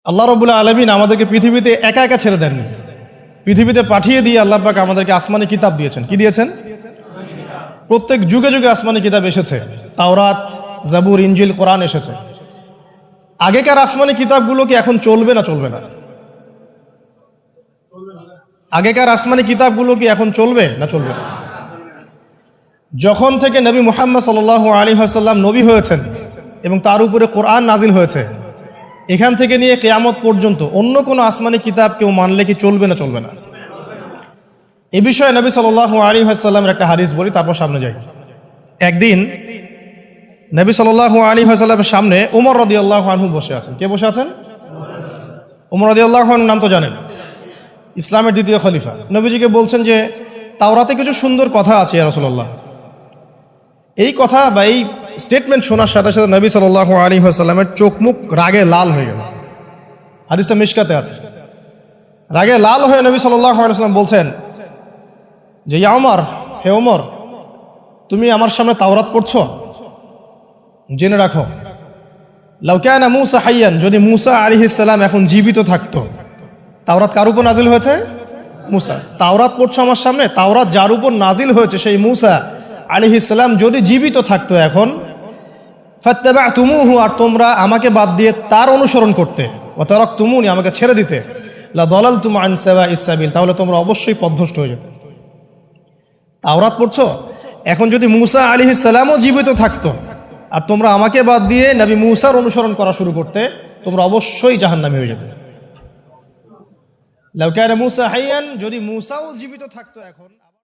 আল্লাহ রাব্বুল আলামিন আমাদেরকে পৃথিবীতে একা একা ছেড়ে দেননি, পৃথিবীতে পাঠিয়ে দিয়ে আল্লাহ পাক আমাদেরকে আসমানি কিতাব দিয়েছেন। কি দিয়েছেন? প্রত্যেক যুগে যুগে আসমানি কিতাব এসেছে, তাওরাত, জাবুর, ইনজিল, কোরআন এসেছে। আগেকার আসমানি কিতাবগুলো কি এখন চলবে না চলবে না? আগেকার আসমানি কিতাবগুলো কি এখন চলবে না চলবে না? যখন থেকে নবী মুহাম্মদ সাল্লাল্লাহু আলাইহি ওয়াসাল্লাম নবী হয়েছেন এবং তার উপরে কোরআন নাজিল হয়েছে, এখান থেকে নিয়ে কিয়ামত পর্যন্ত অন্য কোনো আসমানি কিতাব কেউ মানলে কি চলবে না চলবে না? এ বিষয়ে নবী সাল্লাল্লাহু আলাইহি ওয়াসাল্লামের একটা হাদিস বলি, তারপর সামনে যাই। একদিন নবী সাল্লাল্লাহু আলাইহি ওয়াসাল্লামের সামনে ওমর রাদিয়াল্লাহু আনহু বসে আছেন। কে বসে আছেন? ওমর রাদিয়াল্লাহু আনহু নাম তো জানেন, ইসলামের দ্বিতীয় খলিফা। নবীজিকে বলছেন যে তাওরাতে কিছু সুন্দর কথা আছে ইয়া রাসূলুল্লাহ। এই কথা বা এই স্টেটমেন্ট শোনার সাথে সাথে নবী সাল্লাল্লাহু আলাইহি ওয়াসাল্লামের চোখ মুখ রাগে লাল হয়ে গেল। হাদিসটা মিশকাতে আছে। রাগে লাল হয়ে নবী সাল্লাল্লাহু আলাইহি ওয়াসাল্লাম বলছেন যে ইয়া ওমর, হে ওমর, তুমি আমার সামনে তাওরাত পড়ছো? জেনে রাখো, লাউ কানা মূসা হাইয়ান, যদি মূসা আলাইহিস সালাম এখন জীবিত থাকতো। তাওরাত কার উপর নাজিল হয়েছে? মূসা। তাওরাত পড়ছো আমার সামনে, তাওরাত যার উপর নাজিল হয়েছে সেই মূসা আলাইহিস সালাম যদি জীবিত থাকতো এখন, ফাত্তাবা'তুমুহু, আর তোমরা আমাকে বাদ দিয়ে তার অনুসরণ করতে, ওয়া তারাকতুমুনি, আমাকে ছেড়ে দিতে, লা দালালতুম আন সাওয়াইস সাবিল, তাহলে তোমরা অবশ্যই পথভ্রষ্ট হয়ে যেতে। তাওরাত পড়ছো, এখন যদি মূসা আলাইহিস সালামও জীবিত থাকতো আর তোমরা আমাকে বাদ দিয়ে নবী মূসার অনুসরণ করা শুরু করতে, তোমরা অবশ্যই জাহান্নামী হয়ে যেতে। লাউ কানা মূসা হাইয়ান, যদি মূসাও জীবিত থাকতো এখন।